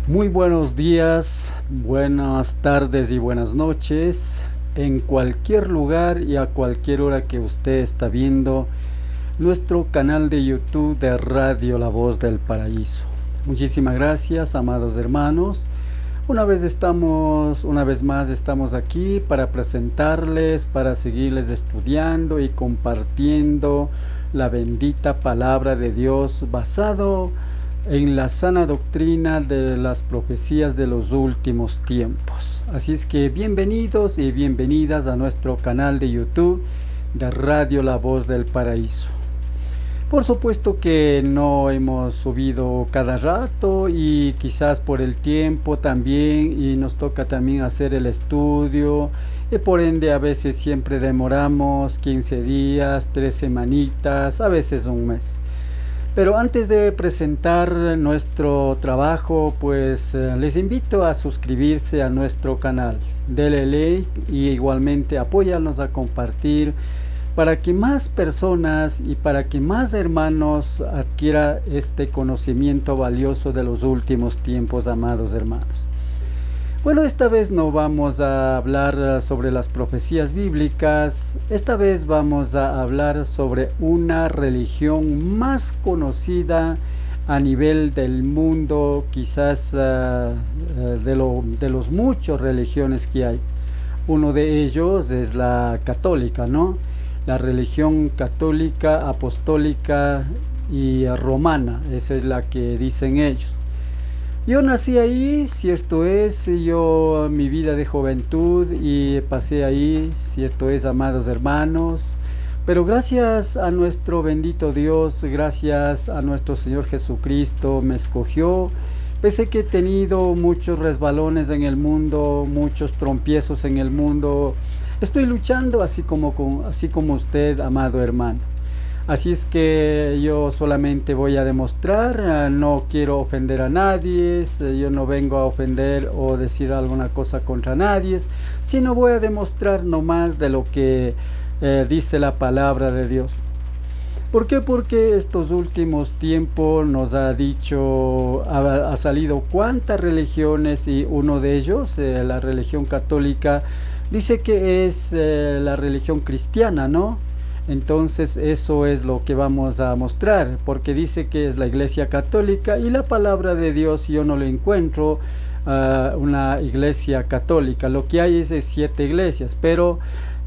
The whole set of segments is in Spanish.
Muy buenos días, buenas tardes y buenas noches en cualquier lugar y a cualquier hora que usted está viendo nuestro canal de YouTube de Radio La Voz del Paraíso. Muchísimas gracias, amados hermanos. Una vez más estamos aquí para presentarles, para seguirles estudiando y compartiendo la bendita palabra de Dios basado en la sana doctrina de las profecías de los últimos tiempos. Así es que bienvenidos y bienvenidas a nuestro canal de YouTube de Radio La Voz del Paraíso. Por supuesto que no hemos subido cada rato y quizás por el tiempo también, y nos toca también hacer el estudio y por ende a veces siempre demoramos 15 días, 3 semanitas, a veces un mes. Pero antes de presentar nuestro trabajo, pues les invito a suscribirse a nuestro canal. Dele like y igualmente apóyanos a compartir para que más personas y para que más hermanos adquiera este conocimiento valioso de los últimos tiempos, amados hermanos. Bueno, esta vez no vamos a hablar sobre las profecías bíblicas, esta vez vamos a hablar sobre una religión más conocida a nivel del mundo, quizás de los muchos religiones que hay. Uno de ellos es la católica, ¿no? La religión católica, apostólica y romana, esa es la que dicen ellos. Yo nací ahí, cierto es, yo mi vida de juventud y pasé ahí, cierto es, amados hermanos, pero gracias a nuestro bendito Dios, gracias a nuestro Señor Jesucristo me escogió, pese que he tenido muchos resbalones en el mundo, muchos tropiezos en el mundo, estoy luchando así como usted, amado hermano. Así es que yo solamente voy a demostrar, no quiero ofender a nadie, yo no vengo a ofender o decir alguna cosa contra nadie, sino voy a demostrar nomás de lo que dice la palabra de Dios. ¿Por qué? Porque estos últimos tiempos nos ha dicho, ha salido cuántas religiones y uno de ellos, la religión católica, dice que es la religión cristiana, ¿no? Entonces eso es lo que vamos a mostrar, porque dice que es la iglesia católica y la palabra de Dios yo no le encuentro una iglesia católica. Lo que hay es 7 iglesias, pero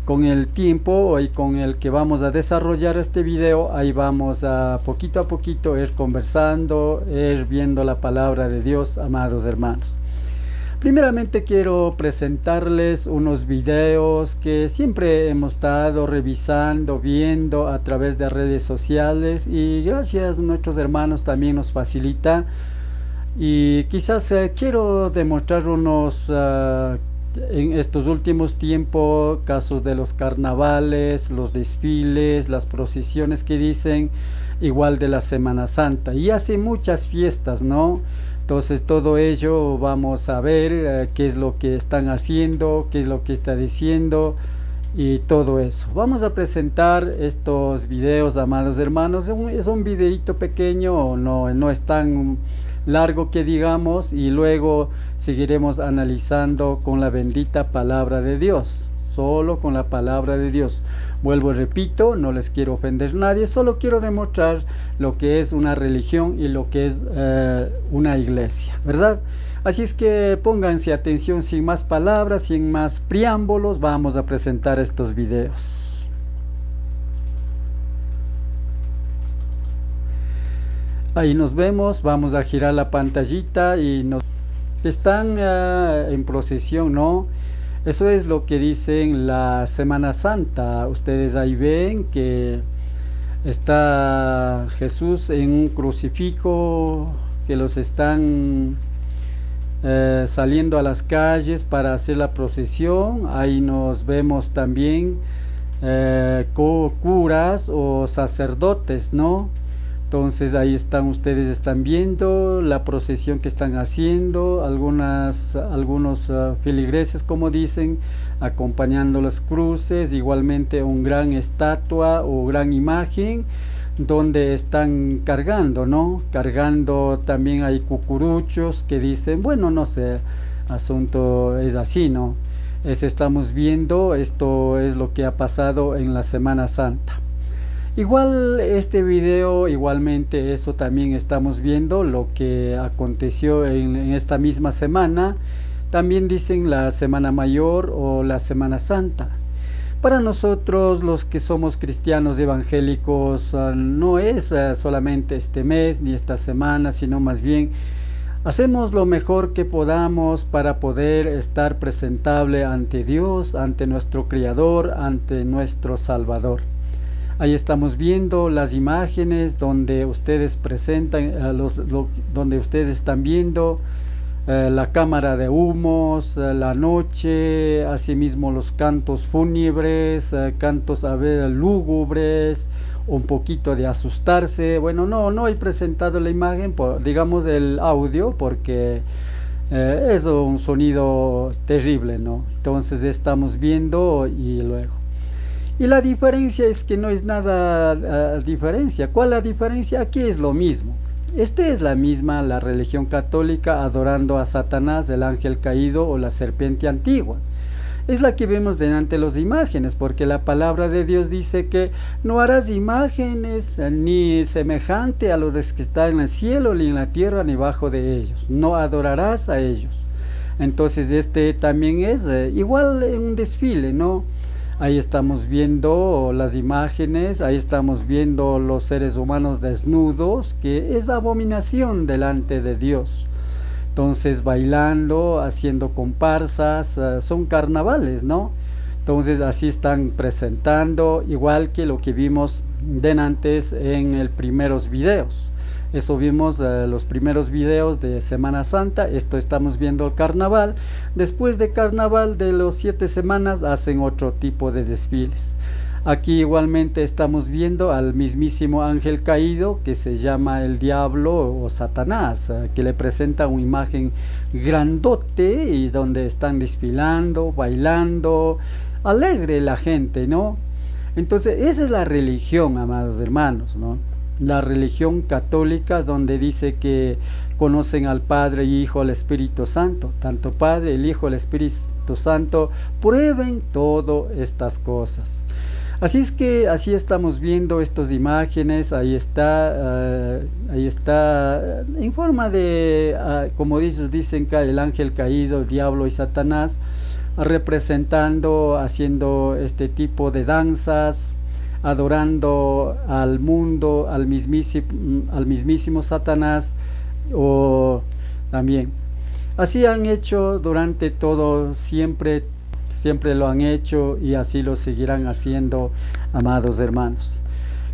con el tiempo y con el que vamos a desarrollar este video, ahí vamos a poquito ir conversando, ir viendo la palabra de Dios, amados hermanos. Primeramente quiero presentarles unos videos que siempre hemos estado revisando, viendo a través de redes sociales y gracias a nuestros hermanos también nos facilita. Y quizás quiero demostrar en estos últimos tiempos, casos de los carnavales, los desfiles, las procesiones que dicen, igual de la Semana Santa. Y hace muchas fiestas, ¿no? Entonces todo ello vamos a ver qué es lo que están haciendo, qué es lo que está diciendo y todo eso. Vamos a presentar estos videos, amados hermanos. Es un videito pequeño, no es tan largo que digamos, y luego seguiremos analizando con la bendita palabra de Dios. Solo con la palabra de Dios. Vuelvo y repito, no les quiero ofender a nadie, solo quiero demostrar lo que es una religión y lo que es una iglesia, ¿verdad? Así es que pónganse atención, sin más palabras, sin más preámbulos, vamos a presentar estos videos. Ahí nos vemos, vamos a girar la pantallita y nos están en procesión, ¿no? Eso es lo que dicen la Semana Santa. Ustedes ahí ven que está Jesús en un crucifijo, que los están saliendo a las calles para hacer la procesión. Ahí nos vemos también curas o sacerdotes, ¿no? Entonces ahí ustedes están viendo la procesión que están haciendo, algunos feligreses, como dicen, acompañando las cruces, igualmente un gran estatua o gran imagen donde están cargando, ¿no? Cargando también hay cucuruchos que dicen, bueno, no sé, asunto es así, ¿no? Eso estamos viendo, esto es lo que ha pasado en la Semana Santa. Igual este video, igualmente eso también estamos viendo lo que aconteció en esta misma semana. También dicen la Semana Mayor o la Semana Santa. Para nosotros los que somos cristianos evangélicos no es solamente este mes ni esta semana, sino más bien hacemos lo mejor que podamos para poder estar presentable ante Dios, ante nuestro Creador, ante nuestro Salvador. Ahí estamos viendo las imágenes donde ustedes presentan, donde ustedes están viendo la cámara de humos, la noche, asimismo los cantos fúnebres, cantos a ver lúgubres, un poquito de asustarse. Bueno, no he presentado la imagen, digamos el audio, porque es un sonido terrible, ¿no? Entonces estamos viendo y luego. Y la diferencia es que no es nada diferencia. ¿Cuál la diferencia? Aquí es lo mismo. Esta es la misma, la religión católica adorando a Satanás, el ángel caído o la serpiente antigua. Es la que vemos delante de las imágenes, porque la palabra de Dios dice que no harás imágenes ni semejante a los que están en el cielo, ni en la tierra, ni bajo de ellos. No adorarás a ellos. Entonces este también es igual en un desfile, ¿no? Ahí estamos viendo las imágenes, ahí estamos viendo los seres humanos desnudos, que es abominación delante de Dios. Entonces bailando, haciendo comparsas, son carnavales, ¿no? Entonces así están presentando, igual que lo que vimos antes en los primeros videos. Eso vimos los primeros videos de Semana Santa. Esto estamos viendo el carnaval. Después de carnaval de los 7 semanas hacen otro tipo de desfiles. Aquí igualmente estamos viendo al mismísimo ángel caído, que se llama el diablo o Satanás, que le presenta una imagen grandote y donde están desfilando, bailando, alegre la gente, ¿no? Entonces esa es la religión, amados hermanos, ¿no? La religión católica, donde dice que conocen al Padre, Hijo, al Espíritu Santo. Tanto Padre, el Hijo, el Espíritu Santo prueben todas estas cosas. Así es que así estamos viendo estas imágenes. Ahí está en forma de, como dicen que el ángel caído, el diablo y Satanás, representando, haciendo este tipo de danzas, adorando al mundo, al mismísimo Satanás, o también así han hecho durante todo, siempre lo han hecho y así lo seguirán haciendo, amados hermanos.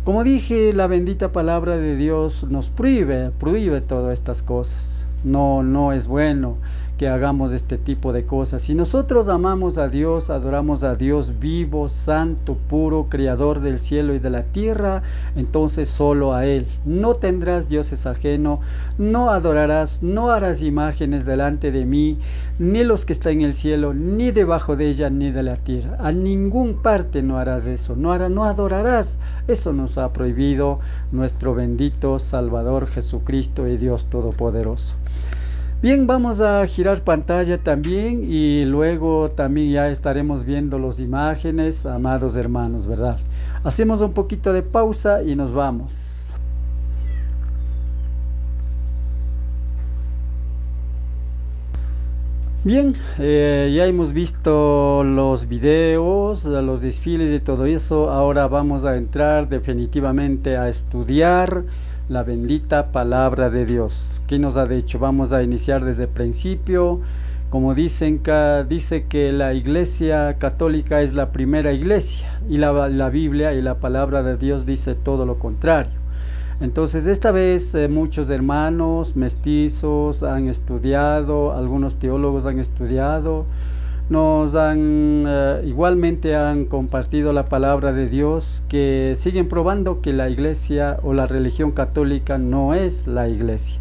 Como dije, la bendita palabra de Dios nos prohíbe todas estas cosas. No es bueno que hagamos este tipo de cosas. Si nosotros amamos a Dios, adoramos a Dios vivo, santo, puro, creador del cielo y de la tierra, entonces solo a Él. No tendrás dioses ajenos, no adorarás, no harás imágenes delante de mí, ni los que están en el cielo, ni debajo de ella, ni de la tierra. A ningún parte no harás eso, no adorarás. Eso nos ha prohibido nuestro bendito Salvador Jesucristo y Dios Todopoderoso. Bien, vamos a girar pantalla también y luego también ya estaremos viendo las imágenes, amados hermanos, ¿verdad? Hacemos un poquito de pausa y nos vamos. Bien, ya hemos visto los videos, los desfiles y todo eso. Ahora vamos a entrar definitivamente a estudiar la bendita palabra de Dios. ¿Qué nos ha dicho? Vamos a iniciar desde el principio. Como dice que la iglesia católica es la primera iglesia, y la Biblia y la palabra de Dios dice todo lo contrario. Entonces esta vez muchos hermanos mestizos han estudiado, algunos teólogos han estudiado, igualmente han compartido la palabra de Dios, que siguen probando que la iglesia o la religión católica no es la iglesia.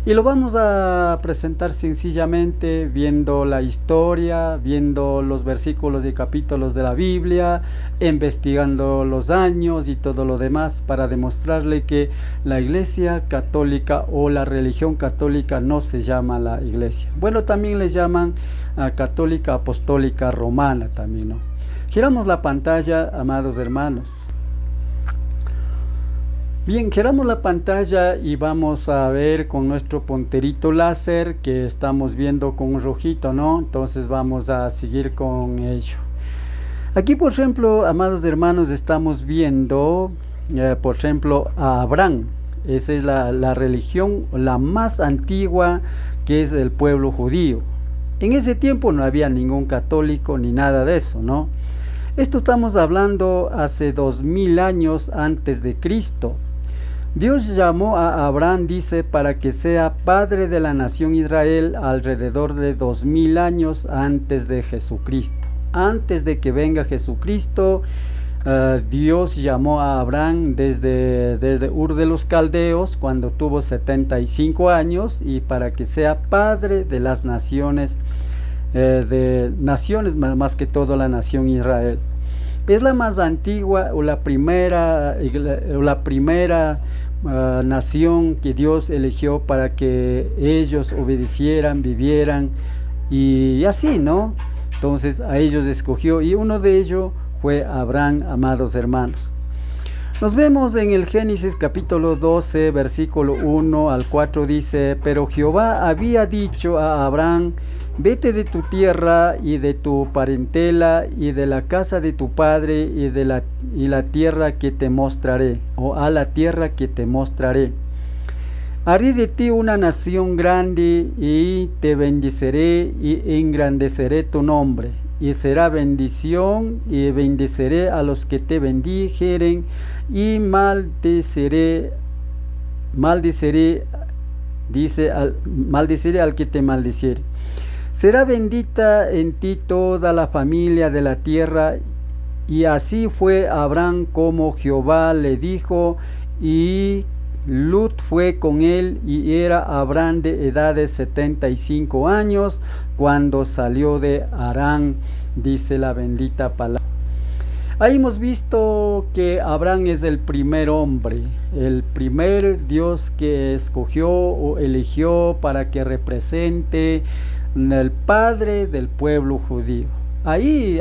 Y lo vamos a presentar sencillamente viendo la historia, viendo los versículos y capítulos de la Biblia, investigando los años y todo lo demás para demostrarle que la Iglesia Católica o la religión católica no se llama la Iglesia. Bueno, también le llaman Católica Apostólica Romana también, ¿no? Giramos la pantalla, amados hermanos. Bien, giramos la pantalla y vamos a ver con nuestro punterito láser que estamos viendo con un rojito, ¿no? Entonces vamos a seguir con ello. Aquí, por ejemplo, amados hermanos, estamos viendo, por ejemplo, a Abraham. Esa es la religión la más antigua, que es el pueblo judío. En ese tiempo no había ningún católico ni nada de eso, ¿no? Esto estamos hablando hace 2000 años antes de Cristo. Dios llamó a Abraham, dice, para que sea padre de la nación Israel alrededor de 2000 años antes de Jesucristo. Antes de que venga Jesucristo, Dios llamó a Abraham desde Ur de los Caldeos cuando tuvo 75 años y para que sea padre de las naciones, más que todo la nación Israel. Es la más antigua o la primera nación que Dios eligió para que ellos obedecieran, vivieran y así, ¿no? Entonces a ellos escogió y uno de ellos fue Abraham, amados hermanos. Nos vemos en el Génesis capítulo 12, versículo 1 al 4, dice: pero Jehová había dicho a Abraham: vete de tu tierra y de tu parentela y de la casa de tu padre y la tierra que te mostraré, o a la tierra que te mostraré. Haré de ti una nación grande y te bendeciré y engrandeceré tu nombre. Y será bendición y bendeciré a los que te bendijeren y maldeciré al que te maldiciere. Será bendita en ti toda la familia de la tierra. Y así fue Abraham como Jehová le dijo, y Lut fue con él, y era Abraham de edad de 75 años cuando salió de Harán, dice la bendita palabra. Ahí hemos visto que Abraham es el primer hombre, el primer Dios que escogió o eligió para que represente el padre del pueblo judío. Ahí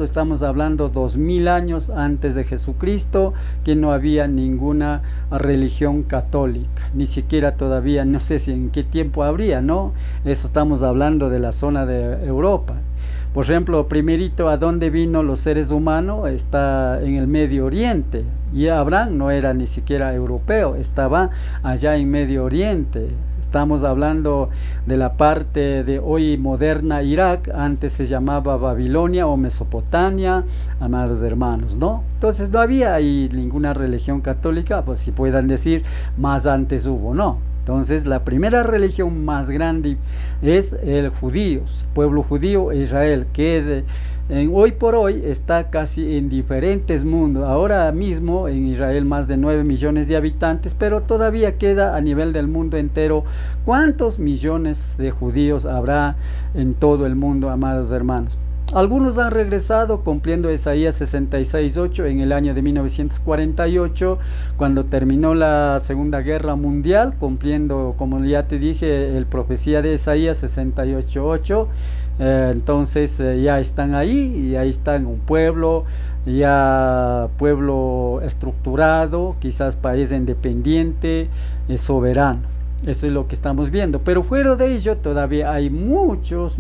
estamos hablando 2000 años antes de Jesucristo, que no había ninguna religión católica, ni siquiera todavía, no sé si en qué tiempo habría, ¿no? Eso estamos hablando de la zona de Europa. Por ejemplo, primerito, ¿a dónde vino los seres humanos? Está en el Medio Oriente, y Abraham no era ni siquiera europeo, estaba allá en Medio Oriente. Estamos hablando de la parte de hoy moderna Irak, antes se llamaba Babilonia o Mesopotamia, amados hermanos, ¿no? Entonces no había ahí ninguna religión católica, pues si puedan decir, más antes hubo, ¿no? Entonces la primera religión más grande es el judíos, pueblo judío e Israel, que hoy por hoy está casi en diferentes mundos. Ahora mismo en Israel más de 9 millones de habitantes, pero todavía queda a nivel del mundo entero. ¿Cuántos millones de judíos habrá en todo el mundo, amados hermanos? Algunos han regresado cumpliendo Isaías 66:8 en el año de 1948, cuando terminó la Segunda Guerra Mundial, cumpliendo, como ya te dije, el profecía de Isaías 68:8. Entonces ya están ahí, y ahí están un pueblo, ya pueblo estructurado, quizás país independiente, soberano. Eso es lo que estamos viendo, pero fuera de ello todavía hay muchos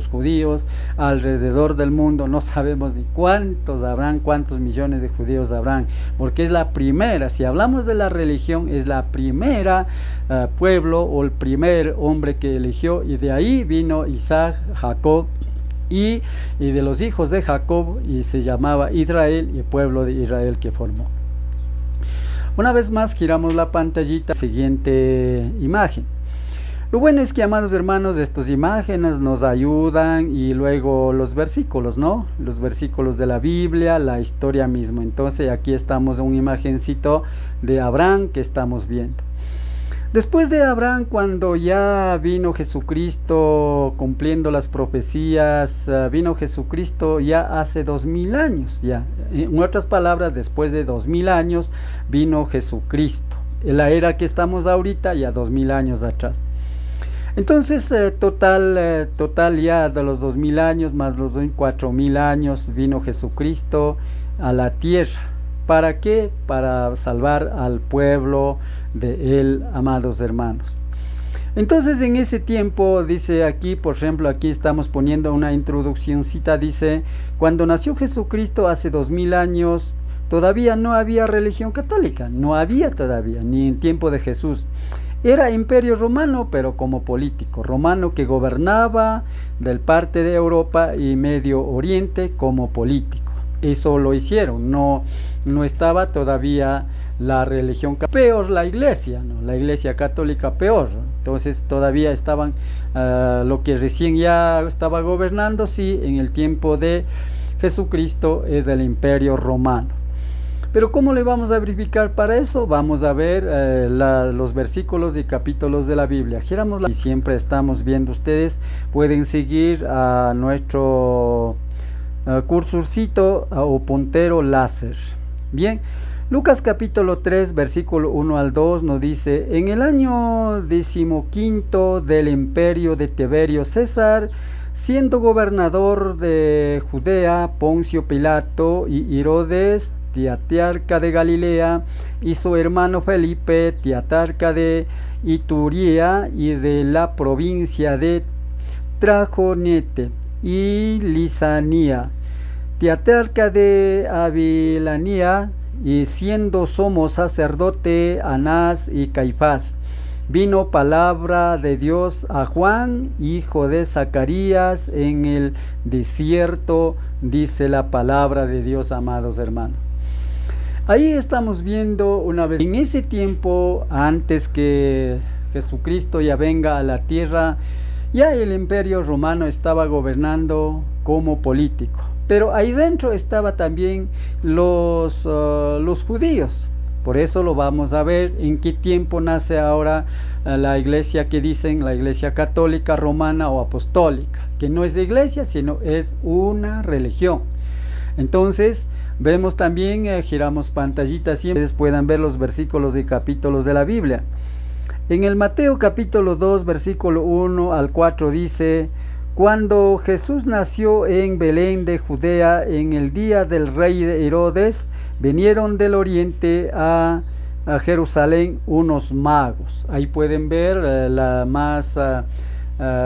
judíos alrededor del mundo. No sabemos ni cuántos habrán, cuántos millones de judíos habrán, porque es la primera, si hablamos de la religión, es la primera pueblo o el primer hombre que eligió, y de ahí vino Isaac, Jacob, y de los hijos de Jacob, y se llamaba Israel, y el pueblo de Israel que formó. Una vez más giramos la pantallita, siguiente imagen. Lo bueno es que, amados hermanos, estas imágenes nos ayudan, y luego los versículos, ¿no? Los versículos de la Biblia, la historia misma. Entonces aquí estamos en una imagencito de Abraham que estamos viendo. Después de Abraham, cuando ya vino Jesucristo cumpliendo las profecías, vino Jesucristo ya hace 2000 años, ya. En otras palabras, después de 2000 años vino Jesucristo. En la era que estamos ahorita, ya 2000 años atrás. Entonces, total ya de los 2000 años más los 4000 años vino Jesucristo a la tierra. ¿Para qué? Para salvar al pueblo de él, amados hermanos. Entonces, en ese tiempo, dice aquí, por ejemplo, aquí estamos poniendo una introduccióncita, dice, cuando nació Jesucristo hace 2000 años, todavía no había religión católica, no había todavía, ni en tiempo de Jesús. Era imperio romano, pero como político, romano que gobernaba del parte de Europa y Medio Oriente como político. Eso lo hicieron, no estaba todavía la religión, peor la iglesia, ¿no? La iglesia católica peor, ¿no? Entonces todavía estaban, lo que recién ya estaba gobernando, sí, en el tiempo de Jesucristo es el imperio romano. Pero ¿cómo le vamos a verificar para eso? Vamos a ver los versículos y capítulos de la Biblia. Y siempre estamos viendo, ustedes pueden seguir a nuestro cursorcito o puntero láser. Bien, Lucas capítulo 3 versículo 1 al 2 nos dice: en el año 15 del imperio de Tiberio César, siendo gobernador de Judea Poncio Pilato y Herodes tetrarca de Galilea, y su hermano Felipe tetrarca de Iturea y de la provincia de Traconite y Lisania, tetrarca de Abilania, y siendo sumo sacerdote Anás y Caifás, vino palabra de Dios a Juan, hijo de Zacarías, en el desierto, dice la palabra de Dios, amados hermanos. Ahí estamos viendo una vez, en ese tiempo, antes que Jesucristo ya venga a la tierra, ya el imperio romano estaba gobernando como político. Pero ahí dentro estaba también los judíos. Por eso lo vamos a ver en qué tiempo nace ahora la iglesia que dicen la iglesia católica romana o apostólica, que no es de iglesia, sino es una religión. Entonces vemos también, giramos pantallitas siempre, ustedes puedan ver los versículos y capítulos de la Biblia. En el Mateo capítulo 2 versículo 1 al 4 dice: cuando Jesús nació en Belén de Judea, en el día del rey de Herodes, vinieron del oriente a Jerusalén unos magos. Ahí pueden ver más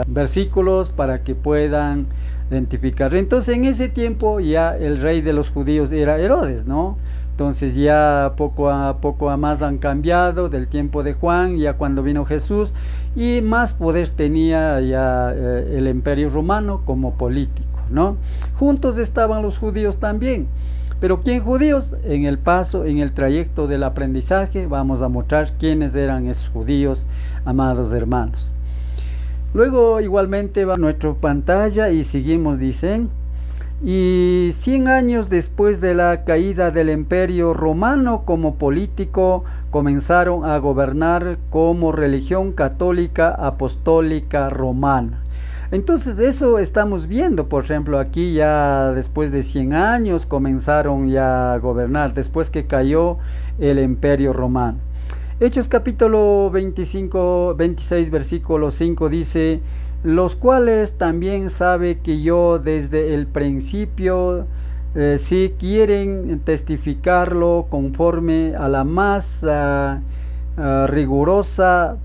versículos para que puedan identificar. Entonces en ese tiempo ya el rey de los judíos era Herodes, ¿no? Entonces ya poco a poco más han cambiado del tiempo de Juan, ya cuando vino Jesús, y más poder tenía ya el imperio romano como político, ¿no? Juntos estaban los judíos también. Pero ¿quién judíos? En el paso, en el trayecto del aprendizaje, vamos a mostrar quiénes eran esos judíos, amados hermanos. Luego igualmente va a nuestra pantalla y seguimos, dicen: y 100 años después de la caída del imperio romano como político, comenzaron a gobernar como religión católica apostólica romana. Entonces eso estamos viendo, por ejemplo, aquí ya después de 100 años comenzaron ya a gobernar, después que cayó el imperio romano. Hechos capítulo 26 versículo 5 dice: los cuales también sabe que yo desde el principio, si quieren testificarlo conforme a la más rigurosa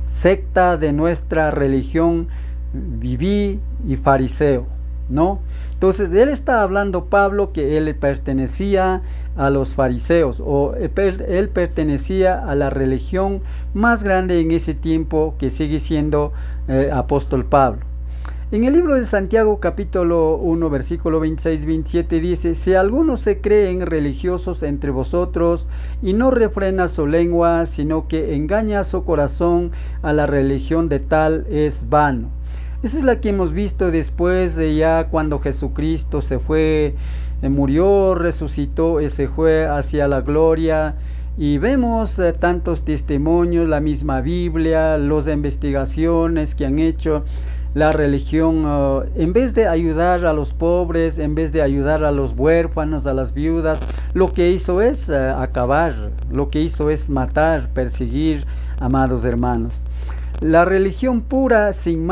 secta de nuestra religión, viví y fariseo, ¿no? Entonces él está hablando, Pablo, que él pertenecía a los fariseos, o él pertenecía a la religión más grande en ese tiempo, que sigue siendo apóstol Pablo. En el libro de Santiago capítulo 1 versículo 26-27 dice: si alguno se creen religiosos entre vosotros y no refrena su lengua, sino que engaña su corazón, a la religión de tal es vano. Esa es la que hemos visto después de ya cuando Jesucristo se fue, murió, resucitó y se fue hacia la gloria. Y vemos tantos testimonios, la misma Biblia, las investigaciones que han hecho. La religión, en vez de ayudar a los pobres, en vez de ayudar a los huérfanos, a las viudas, lo que hizo es acabar, lo que hizo es matar, perseguir, amados hermanos. La religión pura, sin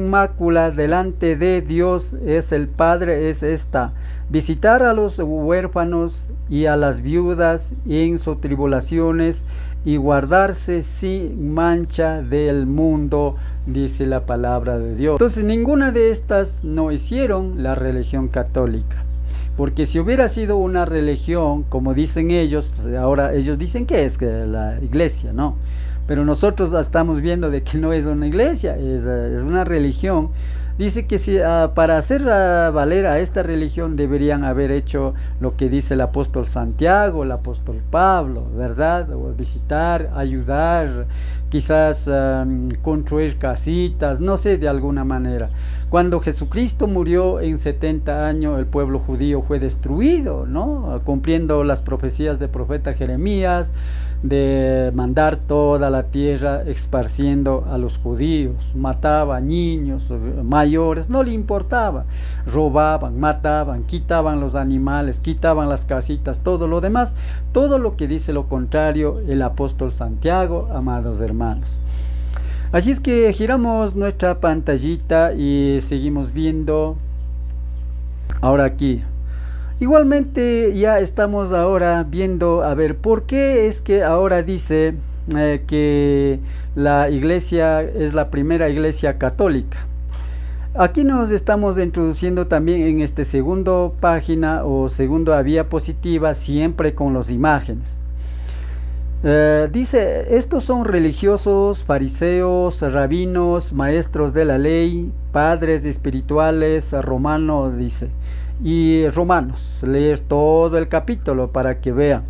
mácula, delante de Dios es el Padre, es esta: visitar a los huérfanos y a las viudas en sus tribulaciones y guardarse sin mancha del mundo, dice la palabra de Dios. Entonces ninguna de estas no hicieron la religión católica, porque si hubiera sido una religión como dicen ellos, pues ahora ellos dicen que es la iglesia, ¿no? Pero nosotros estamos viendo de que no es una iglesia, es una religión. Dice que si, para hacer valer a esta religión deberían haber hecho lo que dice el apóstol Santiago, el apóstol Pablo, ¿verdad? O visitar, ayudar, quizás construir casitas, no sé, de alguna manera. Cuando Jesucristo murió en 70 años, el pueblo judío fue destruido, ¿no? Cumpliendo las profecías del profeta Jeremías, de mandar toda la tierra esparciendo a los judíos. Mataba niños, mayores, no le importaba. Robaban, mataban, quitaban los animales, quitaban las casitas, todo lo demás. Todo lo que dice lo contrario el apóstol Santiago, amados hermanos. Así es que giramos nuestra pantallita y seguimos viendo ahora aquí. Igualmente ya estamos ahora viendo, a ver, ¿por qué es que ahora dice que la iglesia es la primera iglesia católica? Aquí nos estamos introduciendo también en este segundo página o segunda diapositiva, siempre con las imágenes. Dice, estos son religiosos, fariseos, rabinos, maestros de la ley, padres espirituales, romanos, dice. Y Romanos, leer todo el capítulo para que vean.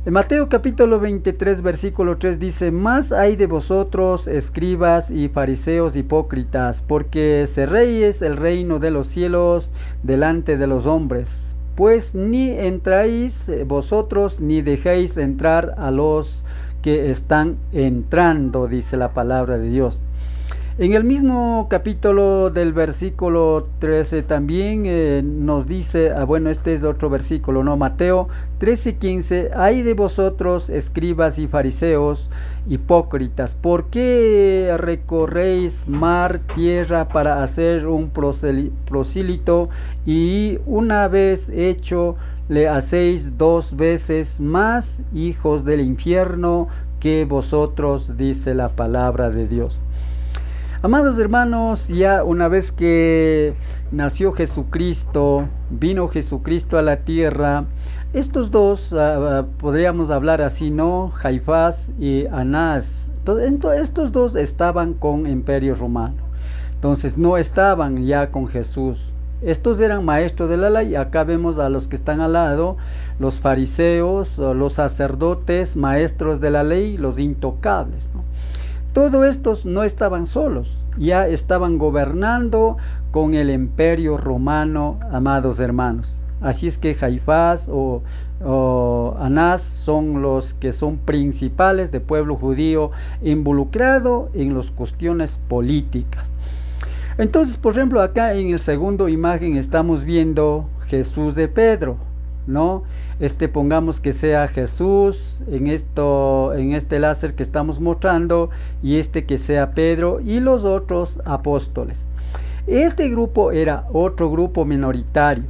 En Mateo capítulo 23 versículo 3 dice: más hay de vosotros, escribas y fariseos hipócritas, porque cerréis el reino de los cielos delante de los hombres, pues ni entráis vosotros ni dejáis entrar a los que están entrando, dice la palabra de Dios. En el mismo capítulo del versículo 13 también nos dice, bueno, este es otro versículo, ¿no? Mateo 13:15, hay de vosotros, escribas y fariseos, hipócritas, ¿por qué recorréis mar, tierra para hacer un prosélito y una vez hecho le hacéis 2 veces más hijos del infierno que vosotros, dice la palabra de Dios? Amados hermanos, ya una vez que nació Jesucristo, vino Jesucristo a la tierra, estos dos, podríamos hablar así, ¿no? Caifás y Anás, estos dos estaban con Imperio Romano, entonces no estaban ya con Jesús. Estos eran maestros de la ley. Acá vemos a los que están al lado, los fariseos, los sacerdotes, maestros de la ley, los intocables, ¿no? Todos estos no estaban solos, ya estaban gobernando con el Imperio Romano, amados hermanos. Así es que Caifás o Anás son los que son principales del pueblo judío involucrado en las cuestiones políticas. Entonces, por ejemplo, acá en el segundo imagen estamos viendo Jesús de Pedro, ¿no? Pongamos que sea Jesús en este láser que estamos mostrando, y que sea Pedro y los otros apóstoles. Este grupo era otro grupo minoritario.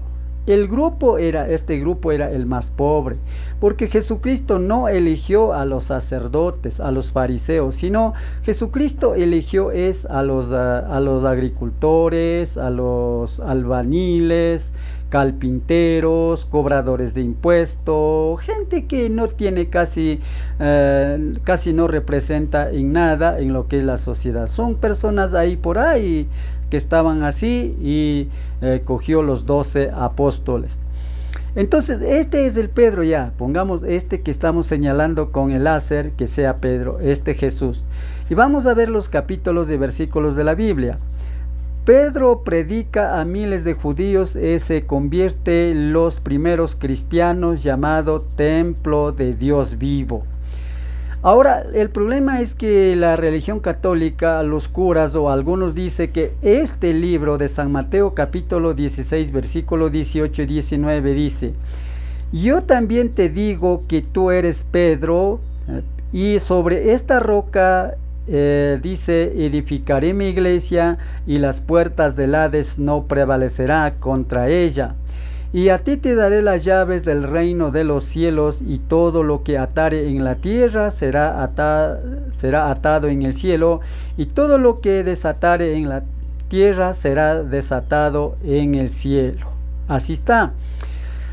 Este grupo era el más pobre, porque Jesucristo no eligió a los sacerdotes, a los fariseos, sino Jesucristo eligió a los agricultores, a los albañiles, carpinteros, cobradores de impuestos, gente que no tiene casi no representa en nada en lo que es la sociedad. Son personas ahí por ahí que estaban así, y cogió los 12 apóstoles. Entonces este es el Pedro, ya pongamos que estamos señalando con el láser, que sea Pedro, Jesús. Y vamos a ver los capítulos y versículos de la Biblia. Pedro predica a miles de judíos y se convierte en los primeros cristianos llamado Templo de Dios Vivo. Ahora, el problema es que la religión católica, los curas o algunos dicen que este libro de San Mateo capítulo 16 versículo 18 y 19 dice: yo también te digo que tú eres Pedro, y sobre esta roca dice, edificaré mi iglesia y las puertas del Hades no prevalecerá contra ella. Y a ti te daré las llaves del reino de los cielos, y todo lo que atare en la tierra será atado en el cielo, y todo lo que desatare en la tierra será desatado en el cielo. Así está.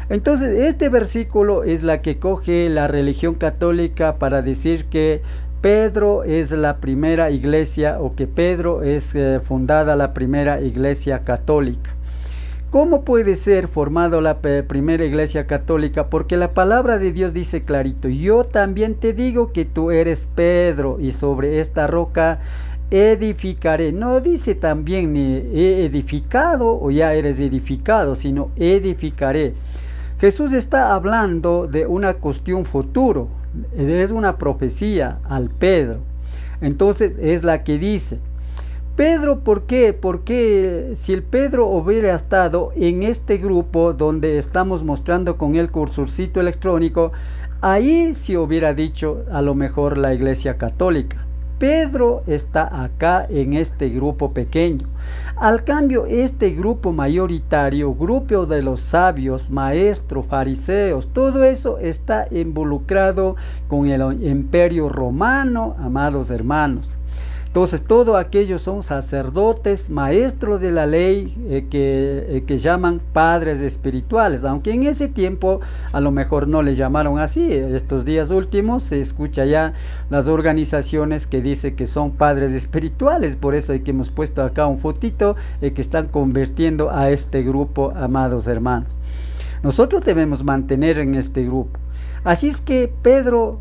Entonces, este versículo es la que coge la religión católica para decir que Pedro es la primera iglesia, o que Pedro es fundada la primera iglesia católica. ¿Cómo puede ser formada la primera iglesia católica? Porque la palabra de Dios dice clarito: yo también te digo que tú eres Pedro, y sobre esta roca edificaré. No dice también ni he edificado o ya eres edificado, sino edificaré. Jesús está hablando de una cuestión futuro, es una profecía al Pedro. Entonces es la que dice Pedro. ¿Por qué? Porque si el Pedro hubiera estado en este grupo donde estamos mostrando con el cursorcito electrónico, ahí sí hubiera dicho a lo mejor la iglesia católica. Pedro está acá en este grupo pequeño. Al cambio, este grupo mayoritario, grupo de los sabios, maestros, fariseos, todo eso está involucrado con el imperio romano, amados hermanos. Entonces, todos aquellos son sacerdotes, maestros de la ley, que llaman padres espirituales, aunque en ese tiempo a lo mejor no les llamaron así. Estos días últimos se escucha ya las organizaciones que dicen que son padres espirituales, por eso es que hemos puesto acá un fotito que están convirtiendo a este grupo, amados hermanos. Nosotros debemos mantener en este grupo. Así es que Pedro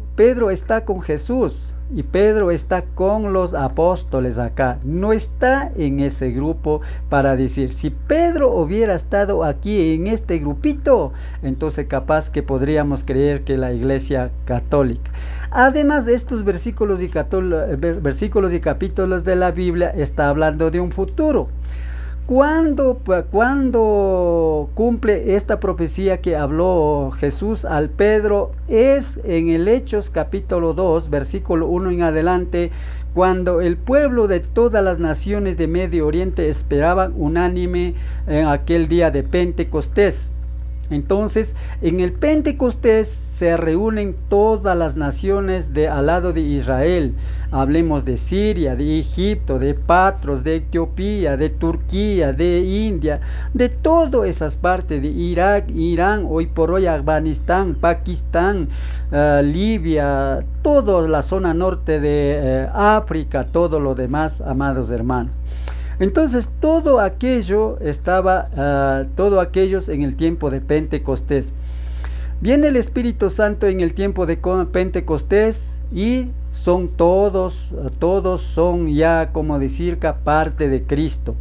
está con Jesús, y Pedro está con los apóstoles acá, no está en ese grupo para decir. Si Pedro hubiera estado aquí en este grupito, entonces capaz que podríamos creer que la iglesia católica. Además, estos versículos y capítulos de la Biblia está hablando de un futuro. ¿Cuándo cumple esta profecía que habló Jesús al Pedro? Es en el Hechos capítulo 2, versículo 1 en adelante, cuando el pueblo de todas las naciones de Medio Oriente esperaban unánime en aquel día de Pentecostés. Entonces, en el Pentecostés se reúnen todas las naciones al lado de Israel. Hablemos de Siria, de Egipto, de Patros, de Etiopía, de Turquía, de India, de todas esas partes, de Irak, Irán, hoy por hoy Afganistán, Pakistán, Libia, toda la zona norte de África, todo lo demás, amados hermanos. Entonces todos aquellos en el tiempo de Pentecostés. Viene el Espíritu Santo en el tiempo de Pentecostés, y son todos son ya, como decir, parte de Cristo.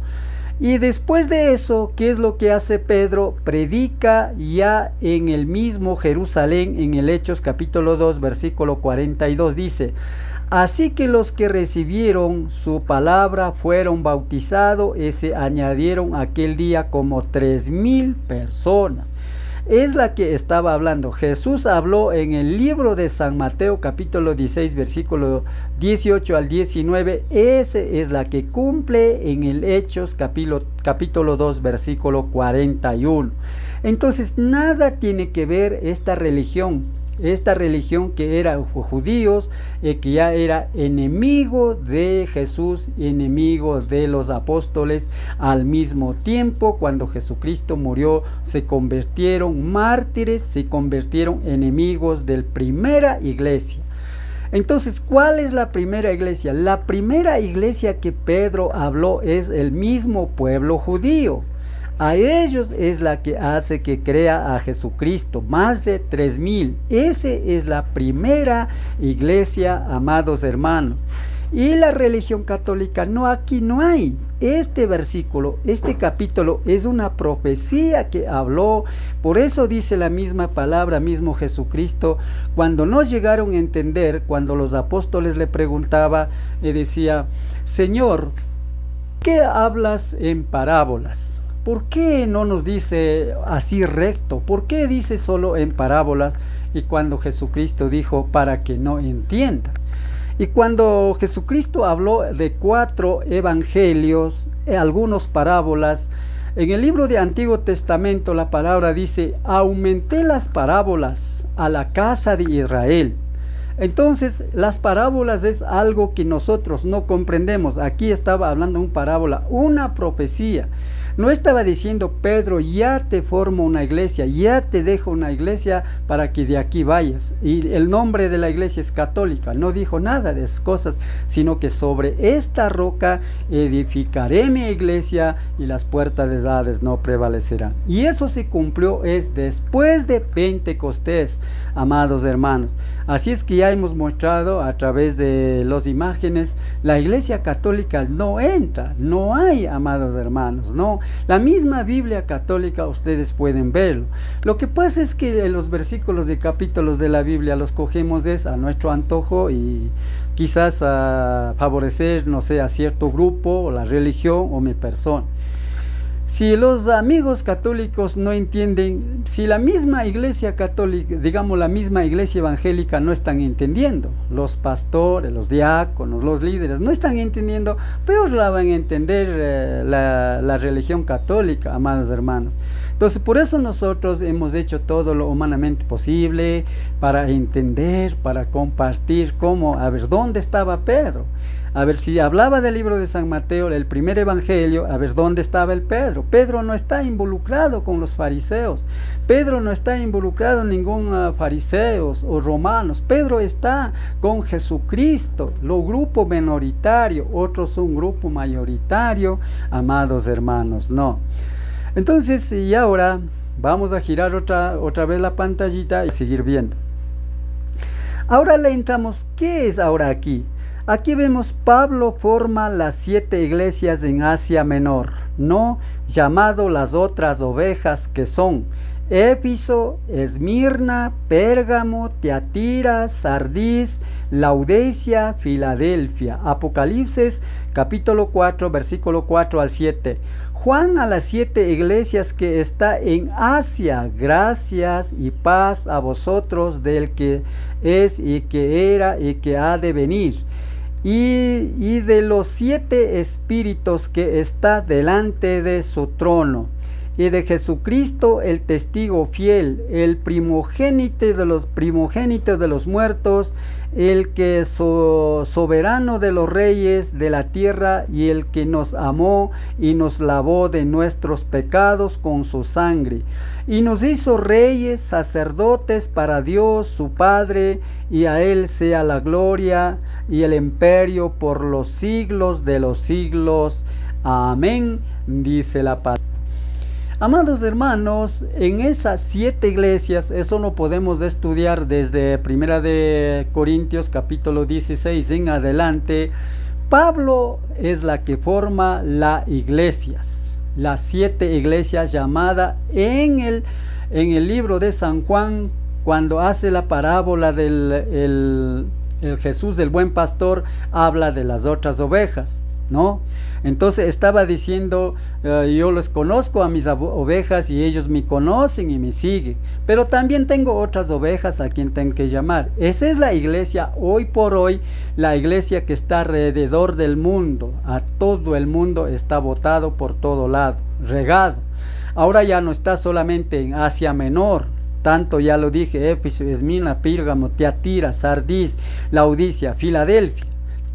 Y después de eso, ¿qué es lo que hace Pedro? Predica ya en el mismo Jerusalén. En el Hechos capítulo 2 versículo 42 dice: así que los que recibieron su palabra fueron bautizados, y se añadieron aquel día como 3,000 personas. Es la que estaba hablando. Jesús habló en el libro de San Mateo capítulo 16 versículo 18 al 19. Esa es la que cumple en el Hechos capítulo 2 versículo 41. Entonces nada tiene que ver esta religión que era judíos, que ya era enemigo de Jesús, enemigo de los apóstoles. Al mismo tiempo, cuando Jesucristo murió, se convirtieron mártires, se convirtieron enemigos de la primera iglesia. Entonces, ¿cuál es la primera iglesia? La primera iglesia que Pedro habló es el mismo pueblo judío. A ellos es la que hace que crea a Jesucristo, más de 3,000. Esa es la primera iglesia, amados hermanos. Y la religión católica, no, aquí no hay. Este versículo, este capítulo es una profecía que habló. Por eso dice la misma palabra, mismo Jesucristo, cuando no llegaron a entender, cuando los apóstoles le preguntaba, y decía: Señor, ¿qué hablas en parábolas? ¿Por qué no nos dice así recto? ¿Por qué dice solo en parábolas? Y cuando Jesucristo dijo: para que no entiendan. Y cuando Jesucristo habló de 4 evangelios, algunos parábolas, en el libro de Antiguo Testamento la palabra dice: aumenté las parábolas a la casa de Israel. Entonces, las parábolas es algo que nosotros no comprendemos. Aquí estaba hablando una parábola, una profecía. No estaba diciendo: Pedro, ya te formo una iglesia, ya te dejo una iglesia para que de aquí vayas. Y el nombre de la iglesia es católica. No dijo nada de esas cosas, sino que sobre esta roca edificaré mi iglesia y las puertas de Hades no prevalecerán. Y eso se cumplió es después de Pentecostés, amados hermanos. Así es que ya hemos mostrado a través de las imágenes, la iglesia católica no entra, no hay, amados hermanos, no. La misma Biblia católica ustedes pueden verlo. Lo que pasa es que los versículos y capítulos de la Biblia los cogemos es a nuestro antojo y quizás a favorecer, no sé, a cierto grupo o la religión o mi persona. Si los amigos católicos no entienden, si la misma iglesia católica, digamos la misma iglesia evangélica no están entendiendo, los pastores, los diáconos, los líderes no están entendiendo, peor la van a entender la religión católica, amados hermanos. Entonces, por eso nosotros hemos hecho todo lo humanamente posible para entender, para compartir cómo, a ver, ¿dónde estaba Pedro? A ver, si hablaba del libro de San Mateo, el primer evangelio, a ver, ¿dónde estaba el Pedro? Pedro no está involucrado con los fariseos. Pedro no está involucrado en ningún fariseos o romanos. Pedro está con Jesucristo, lo grupo minoritario, otros un grupo mayoritario, amados hermanos, no. Entonces, y ahora vamos a girar otra vez la pantallita y seguir viendo. Ahora le entramos, ¿qué es ahora aquí? Aquí vemos Pablo forma las 7 iglesias en Asia Menor, no llamado las otras ovejas, que son Éfeso, Esmirna, Pérgamo, Tiatira, Sardis, Laodicea, Filadelfia. Apocalipsis capítulo 4, versículo 4 al 7. Juan a las 7 iglesias que está en Asia: gracias y paz a vosotros del que es y que era y que ha de venir, y de los 7 espíritus que está delante de su trono, y de Jesucristo el testigo fiel, el primogénito de los muertos, el que es soberano de los reyes de la tierra, y el que nos amó y nos lavó de nuestros pecados con su sangre, y nos hizo reyes, sacerdotes para Dios su Padre, y a él sea la gloria y el imperio por los siglos de los siglos. Amén, dice la palabra. Amados hermanos, en esas 7 iglesias, eso lo podemos estudiar desde 1 de Corintios capítulo 16 en adelante. Pablo es la que forma las iglesias, las 7 iglesias llamadas en el libro de San Juan, cuando hace la parábola del Jesús del buen pastor, habla de las otras ovejas, ¿no? Entonces estaba diciendo, yo los conozco a mis ovejas y ellos me conocen y me siguen, pero también tengo otras ovejas a quien tengo que llamar. Esa es la iglesia hoy por hoy, la iglesia que está alrededor del mundo, a todo el mundo está botado por todo lado, regado. Ahora ya no está solamente en Asia Menor, tanto ya lo dije: Éfeso, Esmirna, Pérgamo, Tiatira, Sardis, Laodicea, Filadelfia.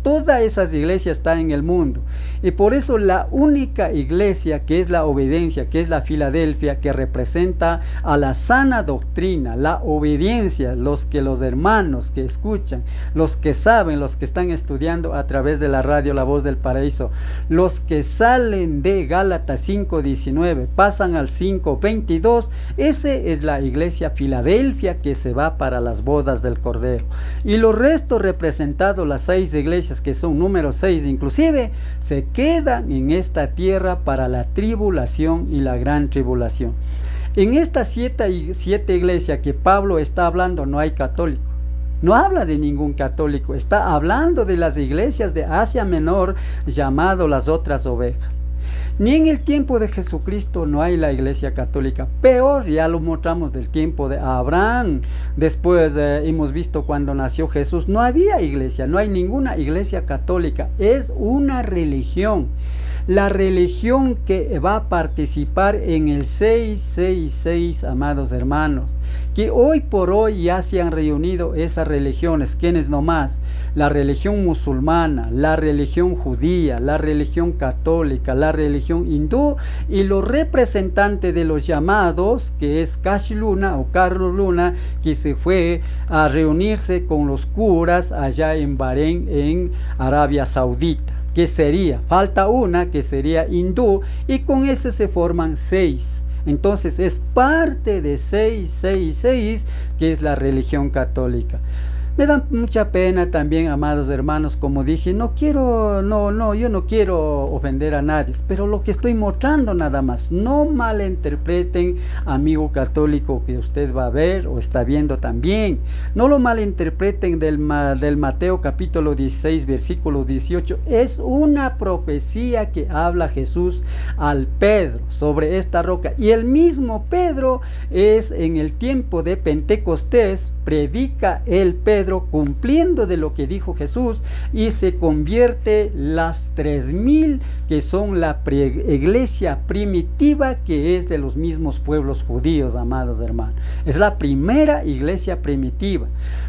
Todas esas iglesias están en el mundo, y por eso la única iglesia que es la obediencia, que es la Filadelfia, que representa a la sana doctrina, la obediencia, los hermanos que escuchan, los que saben, los que están estudiando a través de la radio La Voz del Paraíso, los que salen de Gálatas 5:19 pasan al 5:22, esa es la iglesia Filadelfia que se va para las bodas del Cordero. Y los restos representados, las 6 iglesias iglesias, que son número 6 inclusive, se quedan en esta tierra para la tribulación y la gran tribulación. En estas siete iglesias que Pablo está hablando no hay católico. No habla de ningún católico, está hablando de las iglesias de Asia Menor, llamado las otras ovejas. Ni en el tiempo de Jesucristo no hay la iglesia católica. Peor, ya lo mostramos del tiempo de Abraham. Después hemos visto cuando nació Jesús, no había iglesia, no hay ninguna iglesia católica. Es una religión. La religión que va a participar en el 666, amados hermanos, que hoy por hoy ya se han reunido esas religiones. ¿Quiénes nomás? La religión musulmana, la religión judía, la religión católica, la religión hindú y los representantes de los llamados, que es Kashi Luna o Carlos Luna, que se fue a reunirse con los curas allá en Bahrein, en Arabia Saudita. Que sería, falta una que sería hindú, y con ese se forman 6. Entonces es parte de 666, que es la religión católica. Me da mucha pena también, amados hermanos, como dije, yo no quiero ofender a nadie, pero lo que estoy mostrando nada más, no malinterpreten, amigo católico que usted va a ver o está viendo también, no lo malinterpreten del Mateo capítulo 16, versículo 18, es una profecía que habla Jesús al Pedro sobre esta roca, y el mismo Pedro es en el tiempo de Pentecostés, predica el Pedro cumpliendo de lo que dijo Jesús, y se convierte las 3000 que son la iglesia primitiva, que es de los mismos pueblos judíos, amados hermanos. Es la primera iglesia primitiva.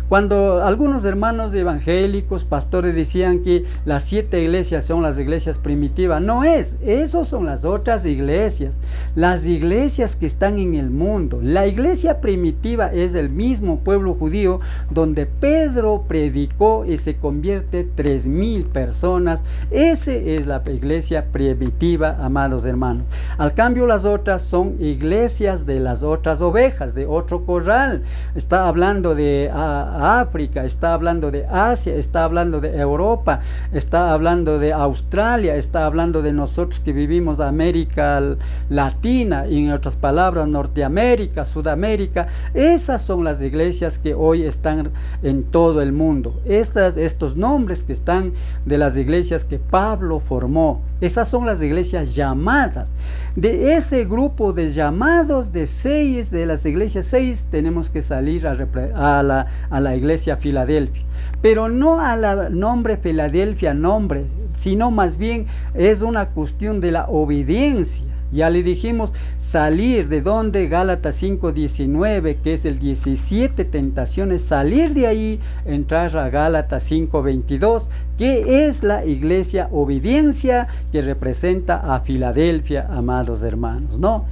Cuando algunos hermanos evangélicos, pastores, decían que las 7 iglesias son las iglesias primitivas, no es, esos son las otras iglesias, las iglesias que están en el mundo. La iglesia primitiva es el mismo pueblo judío donde Pedro predicó y se convierte 3000 personas. Esa es la iglesia primitiva, amados hermanos. Al cambio, las otras son iglesias de las otras ovejas, de otro corral. Está hablando de África, está hablando de Asia, está hablando de Europa, está hablando de Australia, está hablando de nosotros que vivimos en América Latina, y en otras palabras Norteamérica, Sudamérica. Esas son las iglesias que hoy están en todo el mundo. Estos nombres que están de las iglesias que Pablo formó, esas son las iglesias llamadas. De ese grupo de llamados de 6, de las iglesias 6, tenemos que salir a la iglesia Filadelfia, pero no al nombre Filadelfia, sino más bien es una cuestión de la obediencia. Ya le dijimos, salir de donde, Gálatas 5:19, que es el 17 tentaciones, salir de ahí, entrar a Gálatas 5:22, que es la iglesia obediencia, que representa a Filadelfia, amados hermanos, ¿no?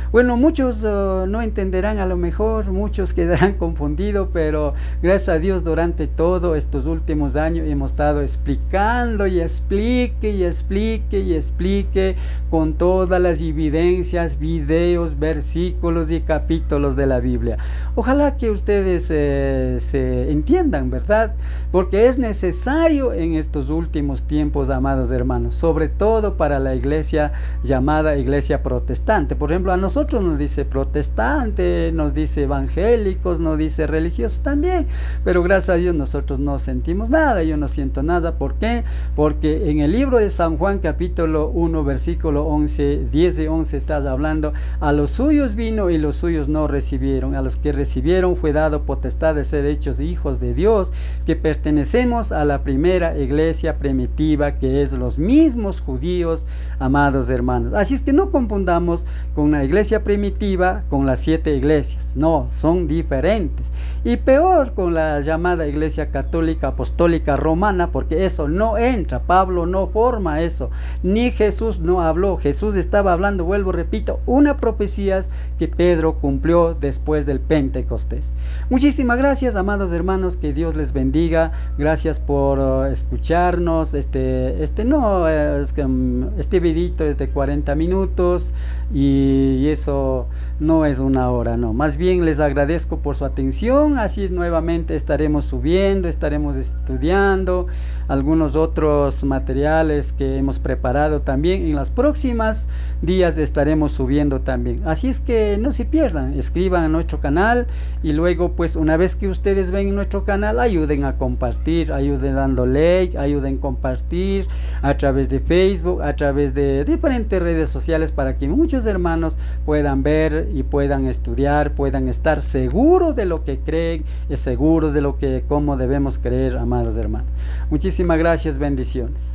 Bueno, muchos no entenderán, a lo mejor muchos quedarán confundidos, pero gracias a Dios durante todos estos últimos años hemos estado explicando y explique con todas las evidencias, videos, versículos y capítulos de la Biblia. Ojalá que ustedes se entiendan, ¿verdad? Porque es necesario en estos últimos tiempos, amados hermanos, sobre todo para la iglesia llamada iglesia protestante. Por ejemplo, a nosotros nos dice protestante, nos dice evangélicos, nos dice religiosos también, pero gracias a Dios nosotros no sentimos nada. Yo no siento nada. ¿Por qué? Porque en el libro de San Juan capítulo 1 versículo 11, 10 y 11 estás hablando: a los suyos vino y los suyos no recibieron, a los que recibieron fue dado potestad de ser hechos hijos de Dios, que pertenecemos a la primera iglesia primitiva, que es los mismos judíos, amados hermanos. Así es que no confundamos con la iglesia primitiva con las 7 iglesias, no, son diferentes. Y peor con la llamada iglesia católica apostólica romana, porque eso no entra. Pablo no forma eso, ni Jesús no habló. Jesús estaba hablando, vuelvo, repito, una profecía que Pedro cumplió después del Pentecostés. Muchísimas gracias, amados hermanos, que Dios les bendiga. Gracias por escucharnos. Este videito es de 40 minutos y es eso no es una hora, no. Más bien les agradezco por su atención. Así nuevamente estaremos subiendo, estaremos estudiando algunos otros materiales que hemos preparado también. En las próximas días estaremos subiendo también. Así es que no se pierdan, escriban a nuestro canal y luego pues una vez que ustedes ven nuestro canal, ayuden a compartir, ayuden dando like, ayuden a compartir a través de Facebook, a través de diferentes redes sociales, para que muchos hermanos puedan ver y puedan estudiar, puedan estar seguros de lo que creen y seguros de lo que, cómo debemos creer, amados hermanos. Muchísimas gracias, bendiciones.